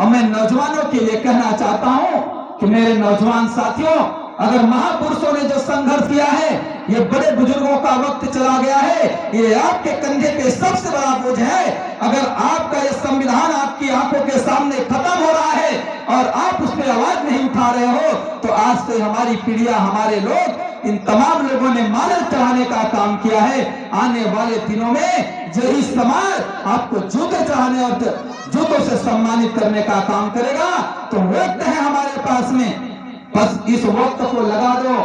और मैं नौजवानों के लिए कहना चाहता हूं कि मेरे नौजवान साथियों, अगर महापुरुषों ने जो संघर्ष किया है, ये बड़े बुजुर्गों का वक्त चला गया है, ये आपके कंधे पे सबसे बड़ा बोझ है। अगर आपका ये संविधान आपकी आंखों के सामने खत्म हो रहा है और आप उस पर आवाज नहीं उठा रहे हो, तो आज से हमारी पीढ़ियां, हमारे लोग, इन तमाम लोगों ने मानव चढ़ाने का काम किया है। आने वाले दिनों में यही समाज आपको जूते चढ़ाने और जूतों से सम्मानित करने का काम करेगा। तो वक्त है हमारे पास में, बस इस वक्त को लगा दो।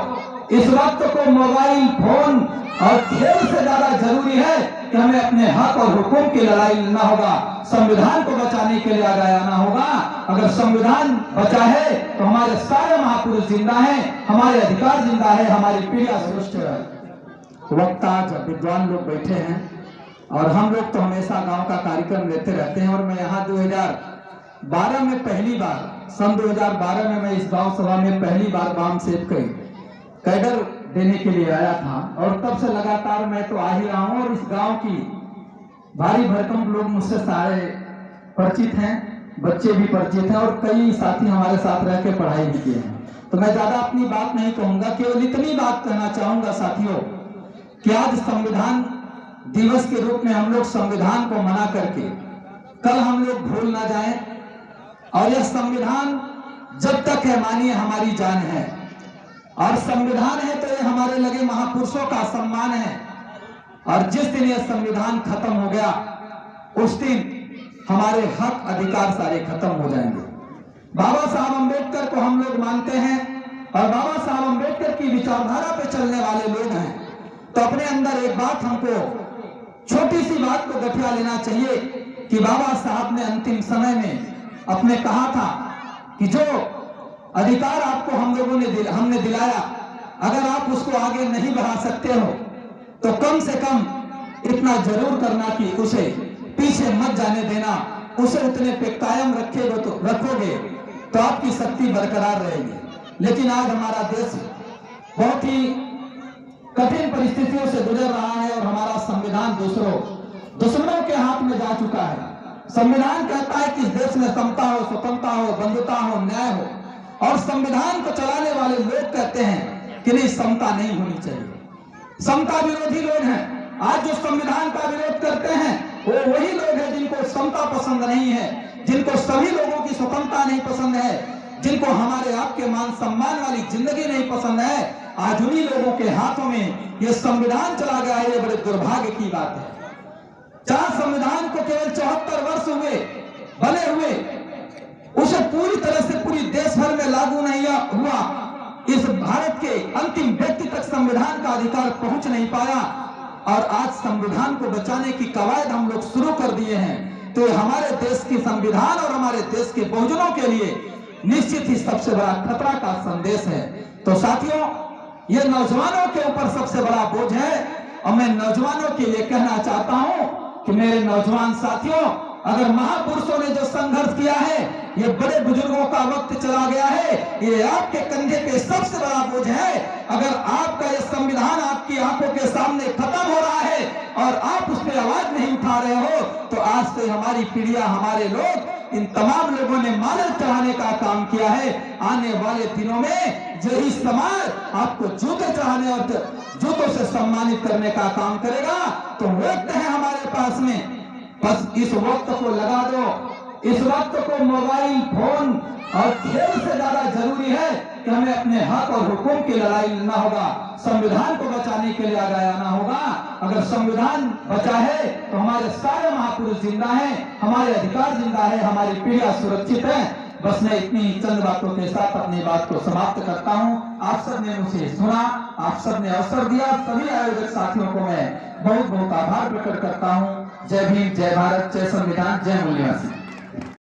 इस वक्त को मोबाइल फोन और खेल से ज्यादा जरूरी है कि हमें अपने हक और हुकूम की लड़ाई लड़ना होगा, संविधान को बचाने के लिए आगे आना होगा। अगर संविधान बचा है तो हमारे सारे महापुरुष जिंदा हैं, हमारे अधिकार जिंदा है, हमारी पीढ़ियां सुरक्षित है। वक्त आज विद्वान लोग बैठे हैं और हम लोग तो हमेशा गांव का कार्यक्रम लेते रहते हैं। और मैं यहाँ 2012 में पहली बार, सन 2012 में मैं इस गांव सभा में पहली बार वाम सेव के कैडर देने के लिए आया था और तब से लगातार मैं तो आ ही रहा हूं। और इस गांव की भारी भरकम लोग मुझसे सारे परिचित हैं, बच्चे भी परिचित हैं और कई साथी हमारे साथ रह के पढ़ाई भी किए हैं। तो मैं ज्यादा अपनी बात नहीं कहूंगा, केवल इतनी बात कहना चाहूंगा साथियों कि आज संविधान दिवस के रूप में हम लोग संविधान को मना करके कल हम लोग भूल ना जाएं। और यह संविधान जब तक है, मानिए हमारी जान है, और संविधान है तो ये हमारे लगे महापुरुषों का सम्मान है। और जिस दिन यह संविधान खत्म हो गया, उस दिन हमारे हक अधिकार सारे खत्म हो जाएंगे। बाबा साहब अंबेडकर को हम लोग मानते हैं और बाबा साहब अंबेडकर की विचारधारा पे चलने वाले लोग हैं, तो अपने अंदर एक बात, हमको छोटी सी बात को गठिया लेना चाहिए कि बाबा साहब ने अंतिम समय में अपने कहा था कि जो अधिकार आपको हम लोगों ने हमने दिलाया, अगर आप उसको आगे नहीं बढ़ा सकते हो तो कम से कम इतना जरूर करना कि उसे पीछे मत जाने देना, उसे उतने पे कायम रखोगे तो आपकी शक्ति बरकरार रहेगी। लेकिन आज हमारा देश बहुत ही कठिन परिस्थितियों से गुजर रहा है और हमारा संविधान दुश्मनों के हाथ में जा चुका है। संविधान कहता है कि इस देश में समता हो, स्वतंत्रता हो, बंधुता हो, न्याय हो, और संविधान को चलाने वाले लोग कहते हैं कि नहीं, समता नहीं होनी चाहिए। समता विरोधी लोग हैं। आज जो संविधान का विरोध करते हैं वो वही लोग हैं जिनको समता पसंद नहीं है, जिनको सभी लोगों की स्वतंत्रता नहीं पसंद है, जिनको हमारे आपके मान सम्मान वाली जिंदगी नहीं पसंद है। आज उन्हीं लोगों के हाथों में ये संविधान चला गया है। ये बड़े दुर्भाग्य की बात है। जहां संविधान को केवल 74 वर्ष हुए बने हुए, उसे पूरी तरह से पूरी देश भर में लागू नहीं हुआ। इस भारत के अंतिम व्यक्ति तक संविधान का अधिकार पहुंच नहीं पाया और आज संविधान को बचाने की कवायद हम लोग शुरू कर दिए हैं। तो हमारे देश की संविधान और हमारे देश के बहुजनों के लिए निश्चित ही सबसे बड़ा खतरा का संदेश है। तो साथियों, ये नौजवानों के ऊपर सबसे बड़ा बोझ है और मैं नौजवानों के लिए कहना चाहता हूं कि मेरे नौजवान साथियों, अगर महापुरुषों ने जो संघर्ष किया है, ये बड़े बुजुर्गों का वक्त चला गया है, ये आपके कंधे पे सबसे बड़ा बोझ है। अगर आपका ये संविधान आपकी आंखों के सामने खत्म हो रहा है और आप उस पर आवाज नहीं उठा रहे हो, तो आज से हमारी पीढ़ियां, हमारे लोग, इन तमाम लोगों ने मानव चढ़ाने का काम किया है। आने वाले दिनों में यही समाज आपको जूते चढ़ाने और जूतों से सम्मानित करने का काम करेगा। तो वक्त है हमारे पास में, बस इस वक्त को लगा दो। इस वक्त को मोबाइल फोन और खेल से ज्यादा जरूरी है कि हमें अपने हक और हुकूम की लड़ाई लड़ना होगा, संविधान को बचाने के लिए आगे आना होगा। अगर संविधान बचा है तो हमारे सारे महापुरुष जिंदा हैं, हमारे अधिकार जिंदा है, हमारी पीढ़ियां सुरक्षित है। बस मैं इतनी चंद बातों के साथ अपनी बात को समाप्त करता हूं। आप सब ने मुझे सुना, आप सब ने अवसर दिया। सभी आयोजक साथियों को मैं बहुत बहुत आभार प्रकट करता हूं। जय भीम, जय भारत, जय संविधान, जय मूल्यवासी।